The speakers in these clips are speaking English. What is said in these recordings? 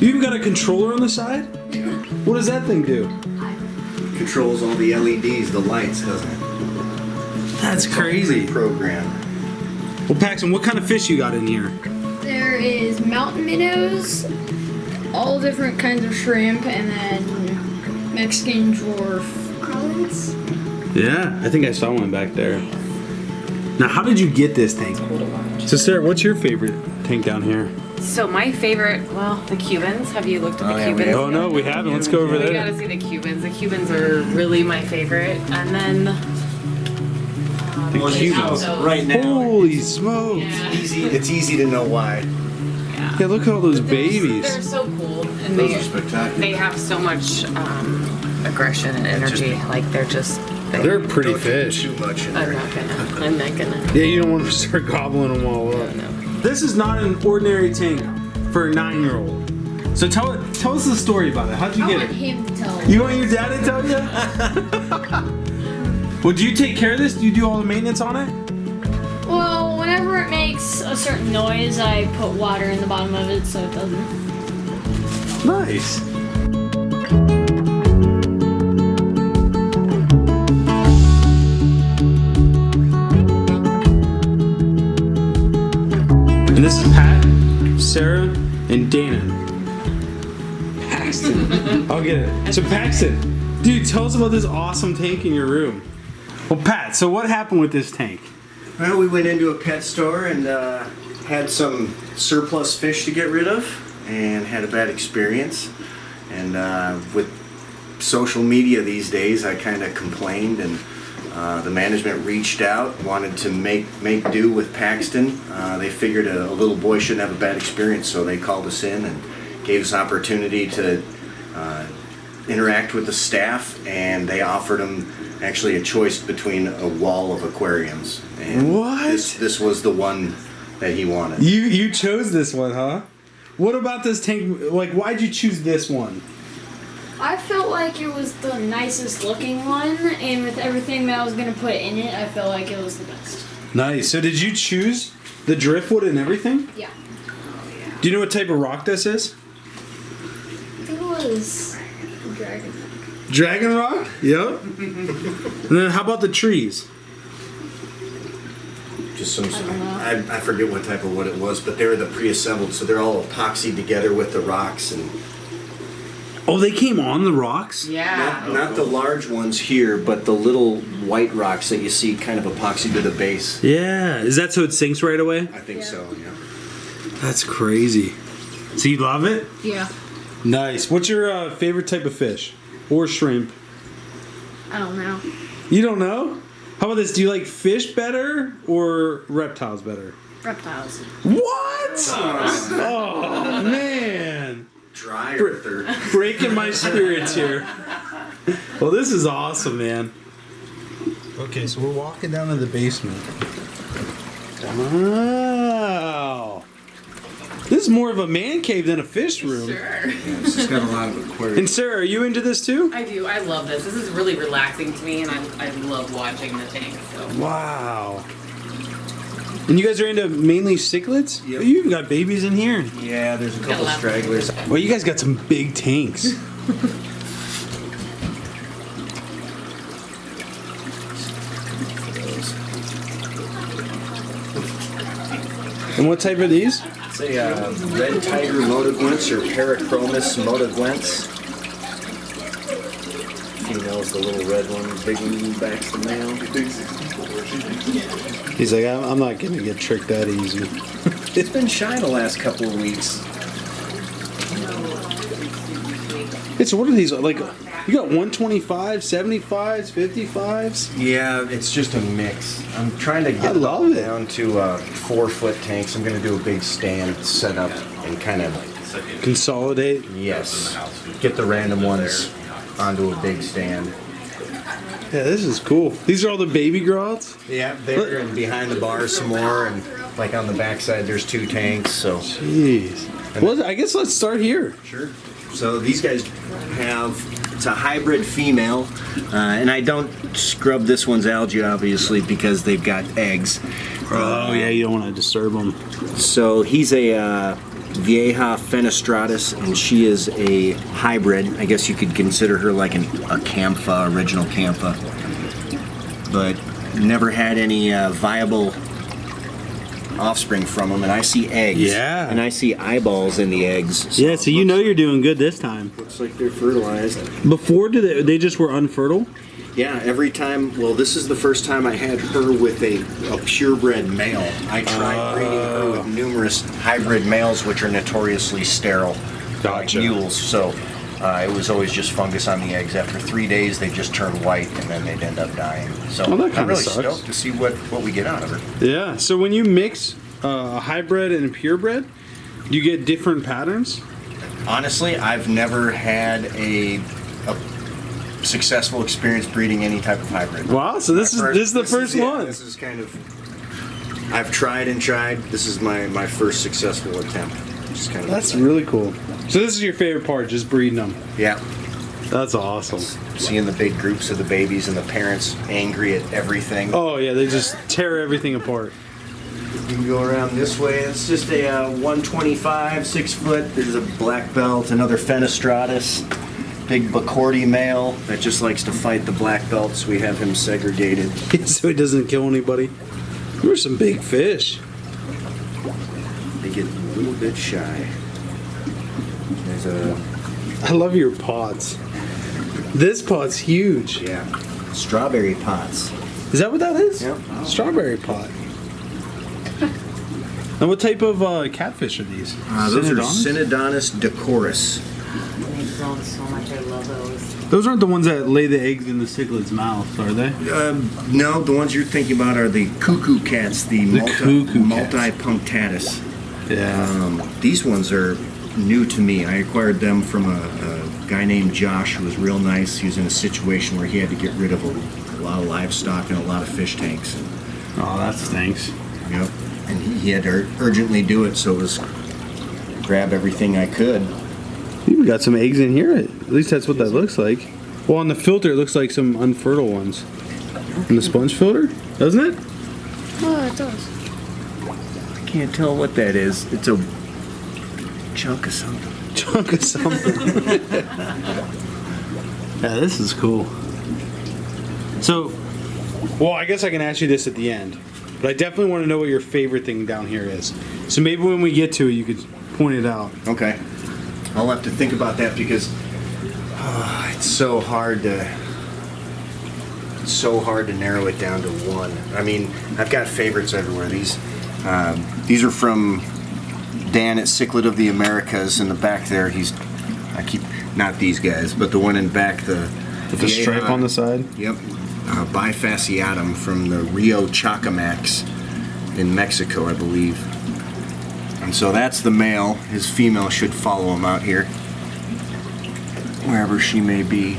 You even got a controller on the side? Yeah. What does that thing do? Controls all the LEDs, the lights, doesn't it? That's crazy. Program. Well, Paxton, what kind of fish you got in here? There is mountain minnows, all different kinds of shrimp, and then Mexican dwarf crawlers. Yeah, I think I saw one back there. Now, how did you get this tank? So, Sarah, what's your favorite tank down here? So my favorite, well, the Cubans. Have you looked at the Cubans? Oh no, we haven't. Let's go over We there. gotta see the Cubans. The Cubans are really my favorite. And then The Cubans. Right now, Holy smokes! Yeah. it's easy to know why. Yeah, look at all those babies. They're so cool, and Those are spectacular. they have so much aggression and energy. Like they're just. They're pretty Don't fish. Too much in I'm there. not gonna. Yeah, you don't want to start gobbling them all up. No. This is not an ordinary tank for a 9-year-old. So tell us the story about it. How'd you I get want it? him to tell. You want your dad to tell you? Well, do you take care of this? Do you do all the maintenance on it? Well, whenever it makes a certain noise, I put water in the bottom of it so it doesn't. Nice. And this is Pat, Sarah, and Dana. Paxton. I'll get it. So Paxton, dude, tell us about this awesome tank in your room. Well, Pat, so what happened with this tank? Well, we went into a pet store and had some surplus fish to get rid of, and had a bad experience. And with social media these days, I kind of complained, and the management reached out, wanted to make do with Paxton. They figured a little boy shouldn't have a bad experience, so they called us in and gave us opportunity to interact with the staff, and they offered him actually a choice between a wall of aquariums. And What? This was the one that he wanted. You chose this one, huh? What about this tank? Like, why'd you choose this one? I felt like it was the nicest looking one, and with everything that I was gonna put in it, I felt like it was the best. Nice. So did you choose the driftwood and everything? Yeah. Do you know what type of rock this is? I think it was dragon. Dragon rock? Yep. And then how about the trees? Just some, don't know. I forget what type of wood it was, but they're the pre-assembled, so they're all epoxied together with the rocks, and Oh, they came on the rocks? Yeah. not the large ones here, but the little white rocks that you see kind of epoxied to the base. Yeah. Is that so it sinks right away? I think so, yeah. That's crazy. So you love it? Yeah. Nice. What's your favorite type of fish? Or shrimp? I don't know. You don't know? How about this? Do you like fish better or reptiles better? Reptiles. What? Oh, man. Dry earther. Breaking my spirits here. Well, this is awesome, man. Okay, so we're walking down to the basement. Wow. This is more of a man cave than a fish room. Sure. It's just got a lot of aquariums. And Sarah, are you into this too? I do. I love this. This is really relaxing to me, and I love watching the tank. So. Wow. And you guys are into mainly cichlids? Yep. You even got babies in here. Yeah, there's a couple lot. stragglers. Well, you guys got some big tanks. And what type are these? It's a red tiger motagwents or Parachromis motagwents. Female's the little red one, big one back's the male. He's like, I'm not going to get tricked that easy. It's been shy the last couple of weeks. So what are these? Like, you got 125, 75s, 55s? Yeah, it's just a mix. I'm trying to I get love it. down to 4-foot tanks. I'm going to do a big stand set up and kind of, Consolidate. yes, get the random ones onto a big stand. Yeah, this is cool. These are all the baby grots? Yeah, there and behind the bar some more, and like on the backside there's 2 tanks. So Jeez. Well, I guess let's start here. sure. So these guys have, it's a hybrid female, and I don't scrub this one's algae obviously because they've got eggs. Oh, yeah, you don't want to disturb them. So he's a Vieja fenestratus, and she is a hybrid. I guess you could consider her like a Campha, original Campha, but never had any viable offspring from them. And I see eggs. Yeah. And I see eyeballs in the eggs. Yeah, so you know you're doing good this time. Looks like they're fertilized. Before, they just were unfertile? Yeah, every time. Well, this is the first time I had her with a purebred male. I tried breeding her with numerous hybrid males, which are notoriously sterile, Gotcha. like mules. So it was always just fungus on the eggs. After 3 days, they just turn white, and then they'd end up dying. So Well, that I'm kinda really sucks. stoked to see what we get out of her. Yeah, so when you mix a hybrid and a purebred, do you get different patterns? Honestly, I've never had a successful experience breeding any type of hybrid. Wow, so this is the first yeah, one. This is kind of. I've tried and tried. This is my first successful attempt. Just kind of. That's really cool. So this is your favorite part, just breeding them. Yeah. That's awesome. Seeing the big groups of the babies and the parents angry at everything. Oh yeah, they just tear everything apart. You can go around this way. It's just a 125, 6 foot. There's a black belt, another fenestratus, big Bacordi male that just likes to fight the black belts. We have him segregated. So he doesn't kill anybody. There's some big fish. They get a little bit shy. There's a I love your pots. This pot's huge. strawberry pots. Is that what that is? Yep. Strawberry pot. And what type of catfish are these? Those are Synodontis? Synodontis decorus. They've grown so much. I love those. Those aren't the ones that lay the eggs in the cichlid's mouth, are they? No, the ones you're thinking about are the cuckoo cats, the cuckoo cats. multi-punctatus. Yeah. These ones are new to me. I acquired them from a guy named Josh who was real nice. He was in a situation where he had to get rid of a lot of livestock and a lot of fish tanks. Oh, that stinks. Yep. And he had to urgently do it, so it was grab everything I could. You even got some eggs in here. At least that's what that looks like. Well, on the filter, it looks like some unfertile ones. In the sponge filter, doesn't it? Oh, it does. I can't tell what that is. It's a chunk of something. Chunk of something. Yeah, this is cool. So, well, I guess I can ask you this at the end. But I definitely want to know what your favorite thing down here is. So maybe when we get to it, you could point it out. Okay. I'll have to think about that because it's so hard to narrow it down to one. I mean, I've got favorites everywhere. These are from Dan at Cichlid of the Americas in the back there. Not these guys, but the one in back, With the stripe on the side? Yep. Bifasciatum from the Rio Chacamax in Mexico, I believe. And so that's the male. His female should follow him out here, wherever she may be.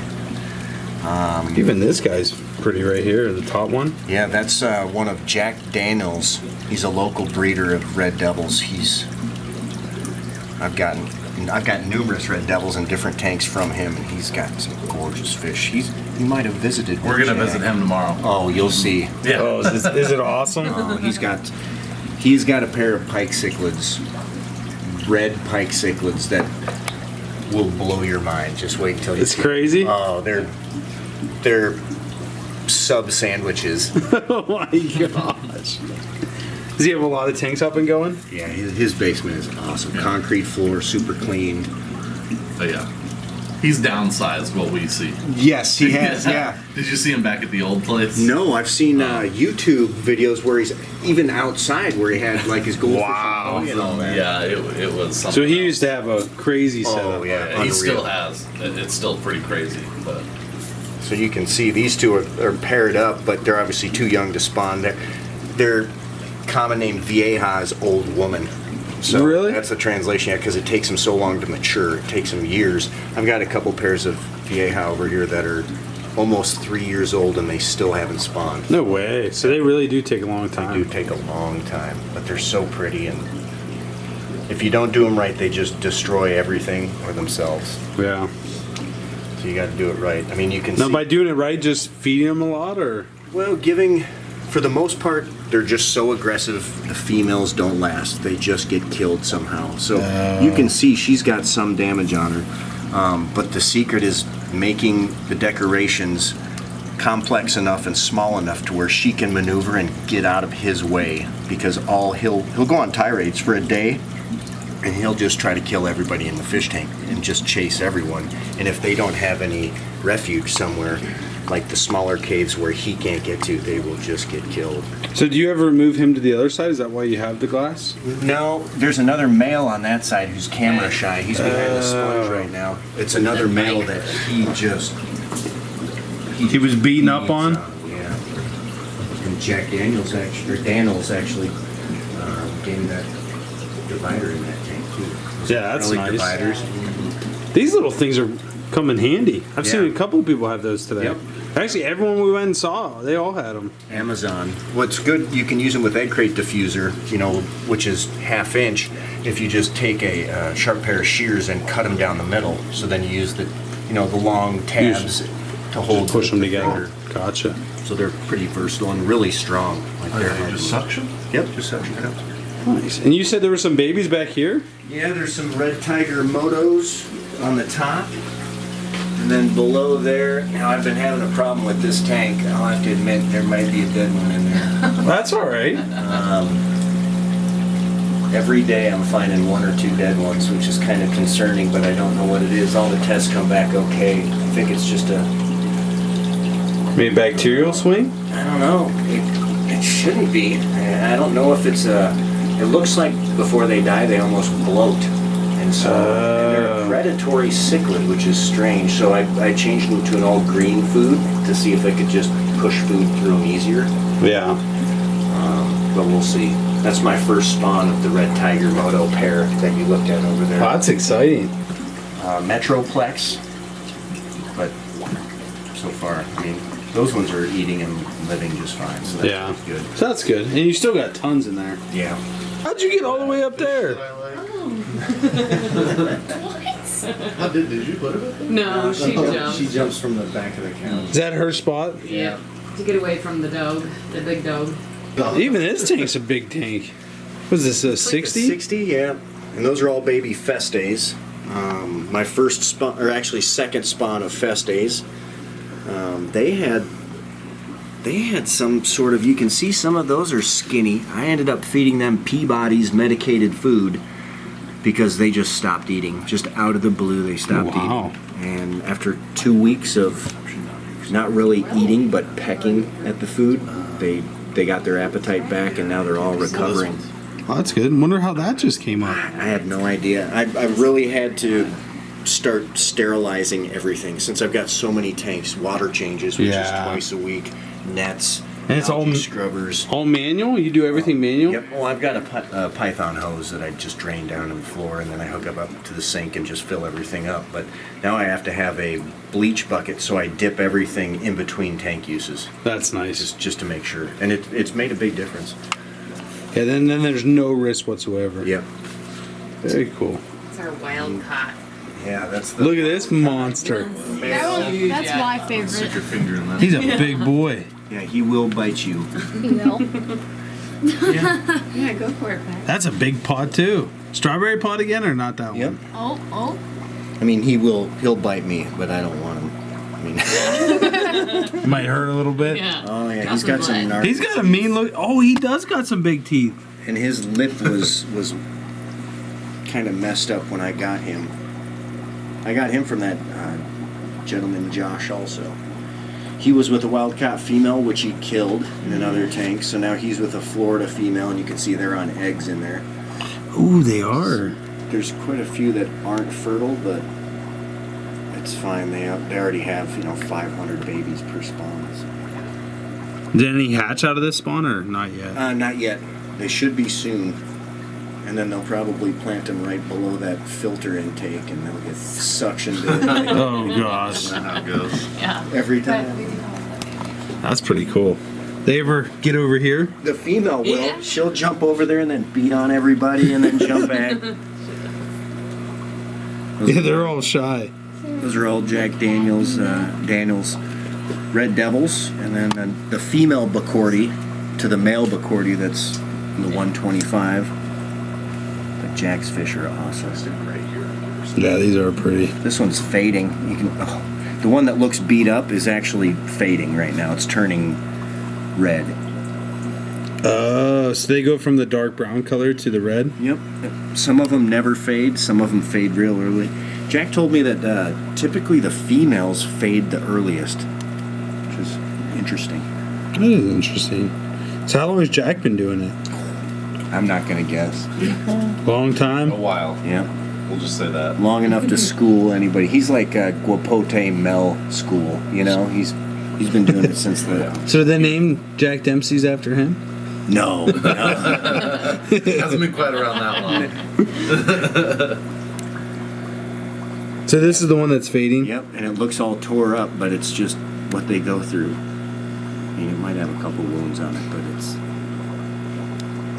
Even this guy's pretty right here, the top one. Yeah, that's one of Jack Daniels. He's a local breeder of red devils. I've got numerous red devils in different tanks from him, and he's got some gorgeous fish. He might have visited. We're gonna visit him tomorrow. Oh, you'll see. Yeah. Oh, is it awesome? Oh, he's got a pair of pike cichlids, red pike cichlids that will blow your mind. Just wait till you. It's crazy. Oh, they're sub sandwiches. Oh my gosh. Does he have a lot of tanks up and going? Yeah, his basement is awesome. Concrete floor, super clean. But yeah. He's downsized what we see. Yes, he has. Yeah. Did you see him back at the old place? No, I've seen YouTube videos where he's even outside where he had like his goldfish and all that. Yeah, it was something. So he used to have a crazy setup. Oh yeah, He unreal. still has. It's still pretty crazy, but So you can see these two are paired up, but they're obviously too young to spawn. They're common name Vieja is old woman. So really? That's the translation, because it takes them so long to mature. It takes them years. I've got a couple pairs of Vieja over here that are almost 3 years old and they still haven't spawned. No way. So they really do take a long They time. do take a long time, but they're so pretty, and if you don't do them right, they just destroy everything or themselves. Yeah. So you got to do it right. I mean, you can Now, see. by doing it right, just feeding them a lot, or? Well, giving For the most part, they're just so aggressive, the females don't last. They just get killed somehow. So you can see she's got some damage on her. But the secret is making the decorations complex enough and small enough to where she can maneuver and get out of his way. Because he'll go on tirades for a day, and he'll just try to kill everybody in the fish tank and just chase everyone. And if they don't have any refuge somewhere, like the smaller caves where he can't get to, they will just get killed. So do you ever move him to the other side? Is that why you have the glass? No, there's another male on that side who's camera shy. He's behind the sponge right now. It's another male that he was beaten up on? Yeah. And Jack Daniels actually gave me that divider in that tank too. Yeah, that's Early nice. Dividers. These little things are come in handy. I've seen Yeah. a couple of people have those today. Yep. Actually, everyone we went and saw, they all had them. Amazon. What's good, you can use them with egg crate diffuser, which is 1/2 inch. If you just take a sharp pair of shears and cut them down the middle, so then you use the long tabs to hold. Push them the together. finger. Gotcha. So they're pretty versatile and really strong. Like they're They just suction? Yep, just suction cups. Nice. And you said there were some babies back here? Yeah, there's some red tiger motos on the top. And then below there, now I've been having a problem with this tank. I'll have to admit there might be a dead one in there. That's all right. Every day I'm finding 1 or 2 dead ones, which is kind of concerning, but I don't know what it is. All the tests come back okay. I think it's just Maybe bacterial swing? I don't know. It shouldn't be. I don't know if it's it looks like before they die they almost bloat. And so and they're a predatory cichlid, which is strange. So I changed them to an all green food to see if I could just push food through them easier. Yeah. But we'll see. That's my first spawn of the red tiger moto pair that you looked at over there. Wow, that's exciting. Metroplex. But so far, I mean, those ones are eating and living just fine. So that's good. So that's good. And you still got tons in there. Yeah. How'd you get all the way up there? Did you put it up? No, she jumped. She jumps from the back of the couch. Is that her spot? Yep. To get away from the dog, the big dog. Even this tank's a big tank. What is this, a 60? 60, yeah. And those are all baby Festes. My first spawn, or actually second spawn of Festes. They had some sort of, you can see some of those are skinny. I ended up feeding them Peabody's medicated food because they just stopped eating. Just out of the blue, they stopped eating. And after 2 weeks of not really eating but pecking at the food, they got their appetite back and now they're all recovering. Oh, that's good. Wonder how that just came up. I have no idea. I really had to start sterilizing everything since I've got so many tanks. Water changes, which is twice a week. Nets. And it's all scrubbers. All manual? You do everything manual? Yep. Well, I've got a Python hose that I just drain down to the floor, and then I hook up to the sink and just fill everything up. But now I have to have a bleach bucket, so I dip everything in between tank uses. That's nice. Just to make sure, and it's made a big difference. Yeah. Then there's no risk whatsoever. Yep. Very cool. It's our wild caught. Yeah, that's the. Look at this monster. That's my Stick your favorite. finger in that. He's a big boy. Yeah, he will bite you. No. Yeah, go for it, Pat. That's a big pot too. Strawberry pot again or not that Yep. one? Oh. I mean, he'll bite me, but I don't want him. I mean, Might hurt a little bit. Yeah. oh yeah, he's got some blood. gnarly. He's got a mean look. Oh, he does got some big teeth. And his lip was kind of messed up when I got him. I got him from that gentleman Josh also. He was with a wild-caught female, which he killed in another tank. So now he's with a Florida female, and you can see they're on eggs in there. Ooh, they are. There's quite a few that aren't fertile, but it's fine. They already have 500 babies per spawn. So. Did any hatch out of this spawn or not yet? Not yet. They should be soon. And then they'll probably plant them right below that filter intake, and they'll get suctioned in Oh gosh, That's how it goes. Yeah. every time. that's pretty cool. They ever get over here? The female will. Yeah. She'll jump over there and then beat on everybody and then jump back. Yeah, they're all shy. Those are all Jack Daniels Red Devils. And then the female Bacordi to the male Bacordi that's in the 125. But Jack's fish are awesome. Yeah, these are pretty. This one's fading. You can. The one that looks beat up is actually fading right now. It's turning red. Oh, so they go from the dark brown color to the red? Yep. Some of them never fade. Some of them fade real early. Jack told me that typically the females fade the earliest, which is interesting. That is interesting. So how long has Jack been doing it? I'm not gonna guess. Long time? A while. Yep. We'll just say that. Long enough to school anybody. He's like Guapote Mel school. You know, he's been doing it since the. So they named Jack Dempsey's after him? No. Hasn't been quite around that long. So this is the one that's fading? Yep, and it looks all tore up, but it's just what they go through. I mean, it might have a couple wounds on it, but it's.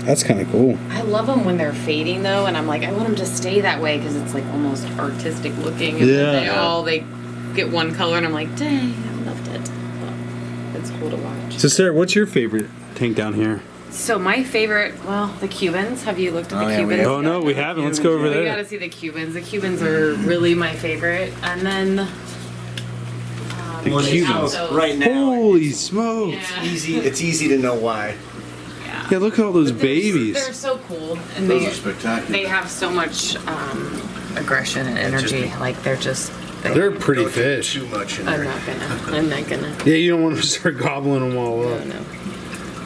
That's kind of cool. I love them when they're fading though, and I'm like, I want them to stay that way because it's like almost artistic looking. And Yeah. then they get one color, and I'm like, dang, I loved it. But it's cool to watch. So Sarah, what's your favorite tank down here? So my favorite, well, the Cubans. Have you looked at the Oh, yeah, we Cubans? have. Oh no, we haven't. Let's go over We there. gotta see the Cubans. The Cubans are really my favorite, and then The Cubans. Altos. Right now, Holy smokes. Yeah. it's easy to know why. Yeah, look at all those But they're babies. so cool, and Those are spectacular. they have so much aggression and energy. Like they're just. They're pretty Don't do fish. Too much in I'm there. not gonna. Yeah, you don't want to start gobbling them all No, up. no.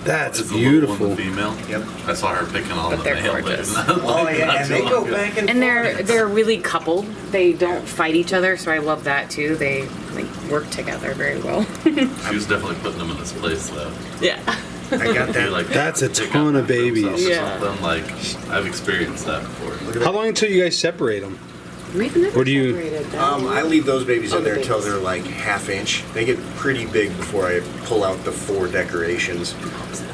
That's Is the little one beautiful. the female? Yep. I saw her picking on But the they're male. gorgeous. Oh yeah, and they go back and And forth. they're really coupled. They don't fight each other, so I love that too. They like work together very well. She was definitely putting them in this place though. Yeah. I got Be that. like That's a pick ton up of for themselves babies. or Yeah. something. Like I've experienced that before. How long until you guys separate them? We've never What do you- separated them. I leave those babies Oh, in the there until babies. they're like half inch. They get pretty big before I pull out the 4 decorations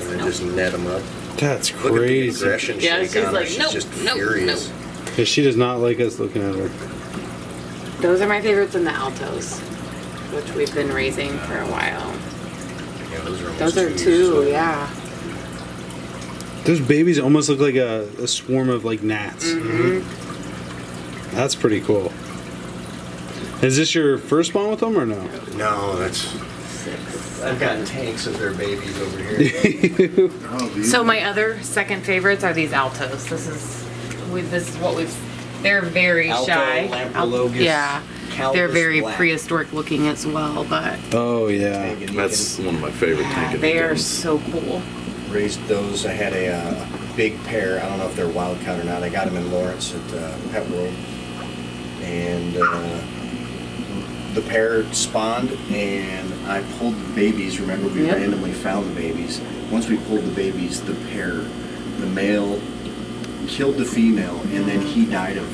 and then just net them up. That's Look at the crazy. aggression Yeah, shake she's on her. like, She's nope, just nope, furious. Yeah, she does not like us looking at her. Those are my favorites in the Altos, which we've been raising for a while. Yeah, those are almost Those are twos, two, so- yeah. Those babies almost look like a swarm of like gnats. Mm-hmm. That's pretty cool. Is this your first spawn with them or no? No, that's. I've got tanks of their babies over here. So my other second favorites are these Altos. This is what we've. They're very Alto, shy. Lamprologus, Yeah, they're Calvus very Black. prehistoric looking as well, but Oh yeah. That's one of my favorite tank they are so cool. Raised those. I had a big pair. I don't know if they're wild caught or not. I got them in Lawrence at Pet World, and the pair spawned, and I pulled the babies. Remember, we Yep. randomly found the babies. Once we pulled the babies, the male killed the female, and then he died of.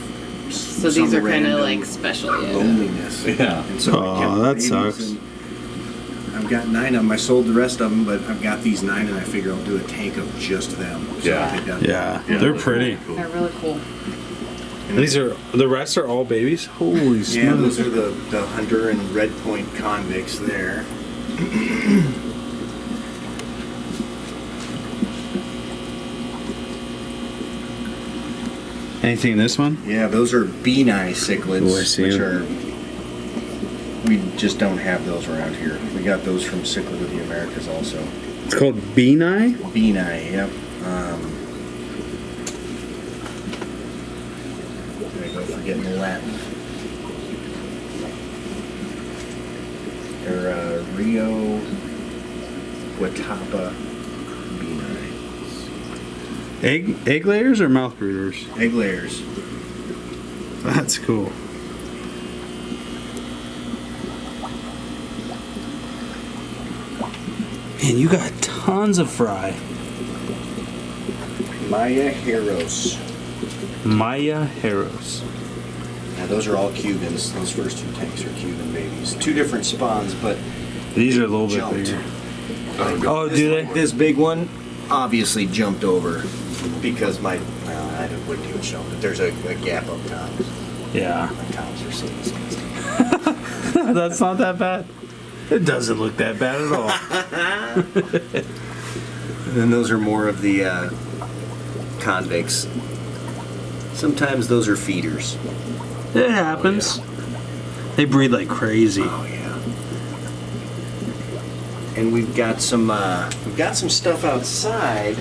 So these are kind of random like special. Yeah. loneliness. Yeah. And so I Aw, kept the that babies, sucks. and I've got 9 of them. I sold the rest of them, but I've got these 9, and I figure I'll do a tank of just them. So Yeah. I think that- Yeah, Yeah, they're pretty. Cool. They're really cool. These are the rest are all babies. Holy Yeah, smokes! those are the hunter and red point convicts there. Anything in this one? Yeah, those are Benai cichlids, Oh, I see which 'em. are. We just don't have those around here. We got those from Cichlid of the Americas also. It's called Benai. Benai, yep. There you go, forgetting the Latin. They're Rio Guatapa Benai. Egg layers or mouth brooders? Egg layers. That's cool. Man, you got tons of fry. Maya Heros. Maya Heros. Now those are all Cubans. Those first 2 tanks are Cuban babies. 2 different spawns, but These are a little bit jumped. bigger. Oh, do they? This big one obviously jumped over because I wouldn't even show it. There's a gap up top. Yeah. My tops are so disgusting. That's not that bad. It doesn't look that bad at all. And then those are more of the convicts. Sometimes those are feeders. It happens. They breed like crazy. Oh yeah. And we've got some stuff outside.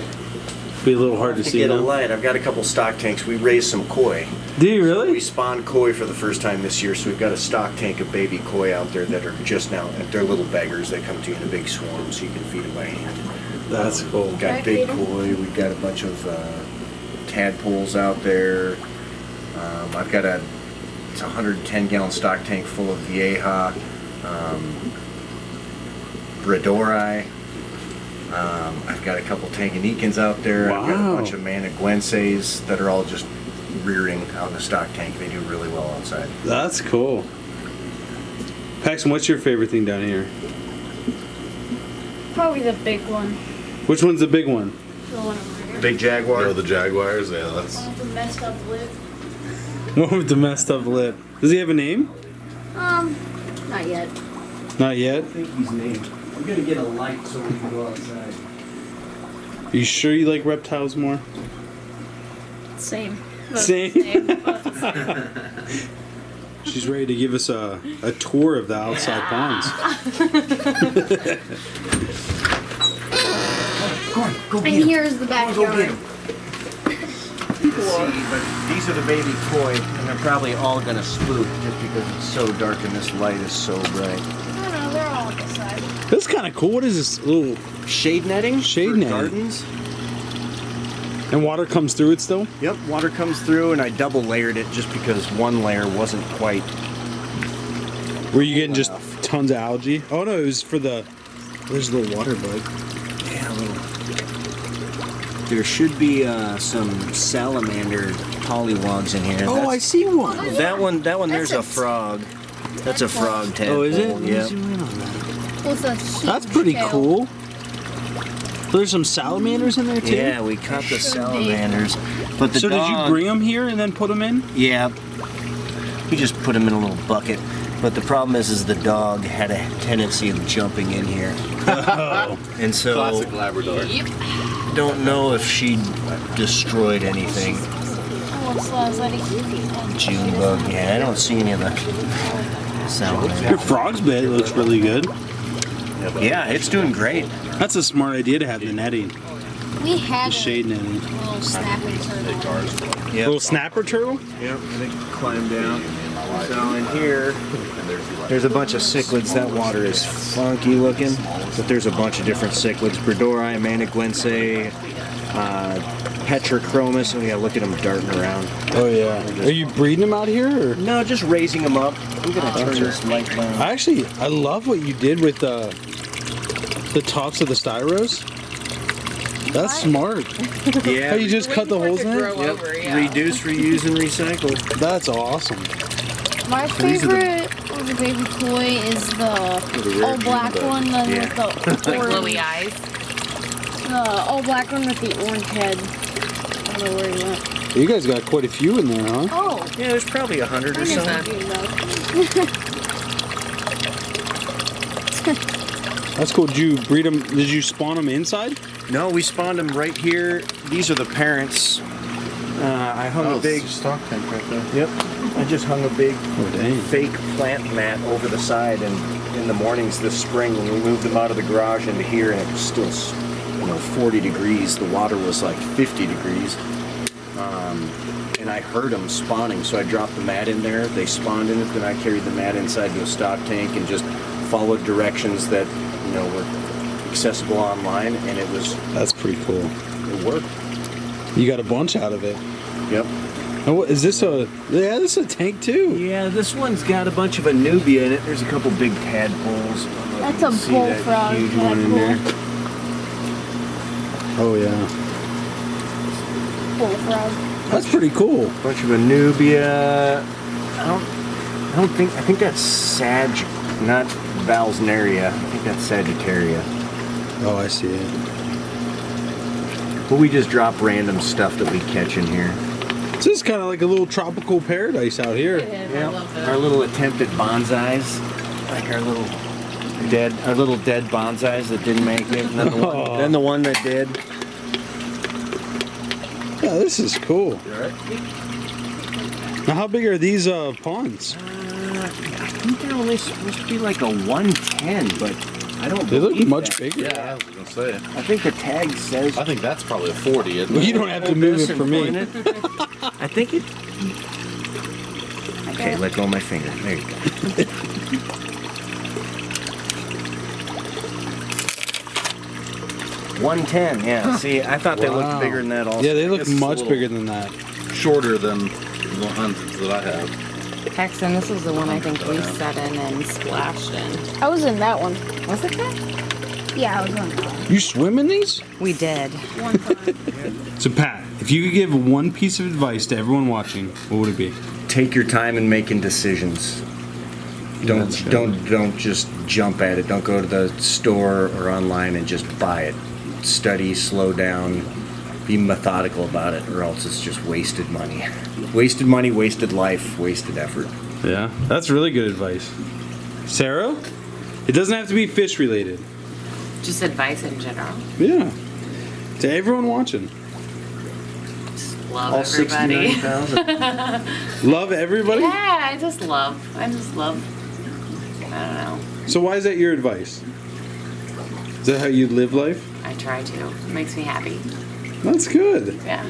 Be a little hard to see get a though. light. I've got a couple stock tanks. We raised some koi. Do you We really? spawned koi for the first time this year, so we've got a stock tank of baby koi out there that are just now. They're little beggars. They come to you in a big swarm, so you can feed them by hand. That's cool. We've Can I got big feed 'em? koi. We've got a bunch of tadpoles out there. I've got it's a 110-gallon stock tank full of vieja, bredori. I've got a couple Tanganikans out there. I've got Wow. a bunch of Managuenses that are all just rearing out in the stock tank. They do really well outside. That's cool. Paxton, what's your favorite thing down here? Probably the big one. Which one's the big one? The one over here. Big jaguar. Or the Jaguars, yeah, that's. One with the messed up lip. One with the messed up lip. Does he have a name? Not yet. Not yet. I think he's named. I'm gonna get a light so we can go outside. Are you sure you like reptiles more? Same. Same? Both the same. She's ready to give us a tour of the outside ponds. Go on, go And get 'em. here's the Go get backyard. 'em. See, but these are the baby koi, and they're probably all gonna spook just because it's so dark and this light is so bright. No, they're all on the side. That's kind of cool. What is this little... Shade netting. Shade for netting. Gardens. And water comes through it still? Yep, water comes through, and I double layered it just because one layer wasn't quite. Were you getting just tons of algae? Oh no, it was for the... There's a little water bug. Yeah, a little. There should be some salamander pollywogs in here. Oh, I see one. That one. There's a That's a- frog. That's a frog tadpole. Oh, is it? Let me Yeah. zoom in on that. With a huge That's pretty tail. cool. There's some salamanders in there too? Yeah, we caught the So salamanders, but the So did dog, you bring them here and then put them in? Yeah, we just put them in a little bucket. But the problem is the dog had a tendency of jumping in here, Oh. and so Classic Labrador. Yep. don't know if she destroyed anything. June bug. Yeah, I don't see any of the salamander. Your frog's bed looks really good. Yeah, it's doing great. That's a smart idea to have the netting, We had the shade netting. a little snapping turtle. Yep. Little snapper turtle? Yep, they climb down. So in here, there's a bunch of cichlids. That water is funky looking, but there's a bunch of different cichlids. Bredori, Managuense, Petrochromis, and yeah, look at them darting around. Oh yeah. Are you breeding them out here? Or? No, just raising them up. I'm gonna turn this light down. I love what you did with the tops of the styros. That's smart. Yeah, How you just cut the holes in it? Grow over, yeah. reduce, reuse, and recycle. That's awesome. My these are the- favorite of the baby koi is the all black one and Yeah. with the Like orange. glowy eyes. The all black one with the orange head. I don't know where he went. You guys got quite a few in there, huh? Oh, Yeah, there's probably 100 or I so. know That's cool. Did you breed them? Did you spawn them inside? No, we spawned them right here. These are the parents. I hung a big. stock tank right there. Yep. I just hung a big Oh dang. fake plant mat over the side, and in the mornings this spring when we moved them out of the garage into here, and it was still 40 degrees. The water was like 50 degrees. And I heard them spawning, so I dropped the mat in there. They spawned in it, then I carried the mat inside to a stock tank and just followed directions that were accessible online, and it That's pretty cool. worked. You got a bunch out of it. Yep. Oh, what, is this a? Yeah, this is a tank too. Yeah, this one's got a bunch of Anubia in it. There's a couple big tadpoles. That's a bullfrog Huge one in there. Oh yeah. bullfrog. That's pretty cool. Bunch of Anubia. I think that's not Valsneria. I think that's Sagittaria. Oh, I see it. But we just drop random stuff that we catch in here. This is kind of like a little tropical paradise out here. I love Our that. little attempted bonsais. Like our little our little dead bonsais that didn't make it, and then the one that did. Yeah, this is cool. You all right? Now, how big are these ponds? I think they're only supposed to be like a 110, but I don't. They look believe much that. bigger. Yeah, I was gonna say. I think the tag says. I think that's probably a 40. Isn't Well, it? you don't have to move it for me. I think it. Okay, let go of my finger. There you go. 110, yeah. See, I thought they Wow. looked bigger than that also. Yeah, they look guess it's a much little- bigger than that. Shorter than the ones that I have. Paxton, this was the one I think we set in and splashed in. I was in that one. Was it that? Yeah, I was on that one. You swim in these? We did. One time. So, Pat, if you could give one piece of advice to everyone watching, what would it be? Take your time in making decisions. Don't just jump at it. Don't go to the store or online and just buy it. Study, slow down, be methodical about it, or else it's just wasted money. Wasted money, wasted life, wasted effort. Yeah, that's really good advice. Sarah? It doesn't have to be fish related. Just advice in general. Yeah. To everyone watching. Just love All everybody. 69,000. Love everybody? Yeah, I just love. I don't know. So why is that your advice? Is that how you live life? I try to. It makes me happy. That's good. Yeah.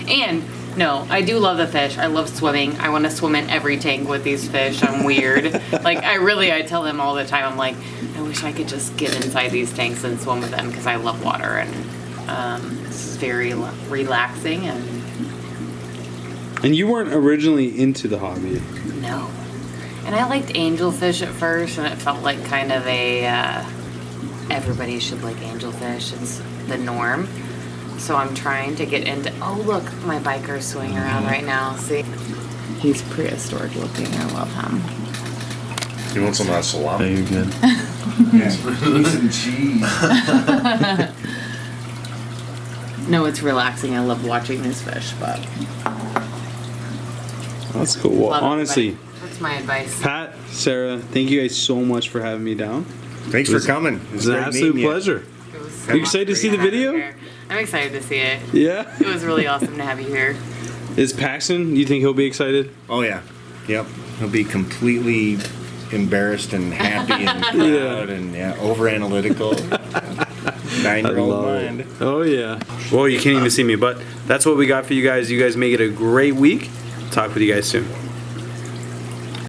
And no, I do love the fish. I love swimming. I want to swim in every tank with these fish. I'm weird. Like I tell them all the time. I'm like, I wish I could just get inside these tanks and swim with them because I love water and this is very relaxing and And you weren't originally into the hobby. no. And I liked angelfish at first, and it felt like kind of a everybody should like angelfish. It's the norm. So I'm trying to get into. Oh look, my biker's swinging around right now. See, he's prehistoric looking. I love him. You want some of that salami? you're good. Some cheese. No, it's relaxing. I love watching these fish, but That's cool. Well, love honestly, everybody. That's my advice. Pat, Sarah, thank you guys so much for having me down. Thanks for coming. It's an absolute pleasure. It was Are you excited to awesome see the to have you video? here. I'm excited to see it. Yeah. It was really awesome to have you here. Is Paxton, you think he'll be excited? Oh yeah. Yep. He'll be completely embarrassed and happy and proud and over analytical. 9-year-old mind. Oh, yeah. Well, you can't even see me, but that's what we got for you guys. You guys make it a great week. Talk with you guys soon.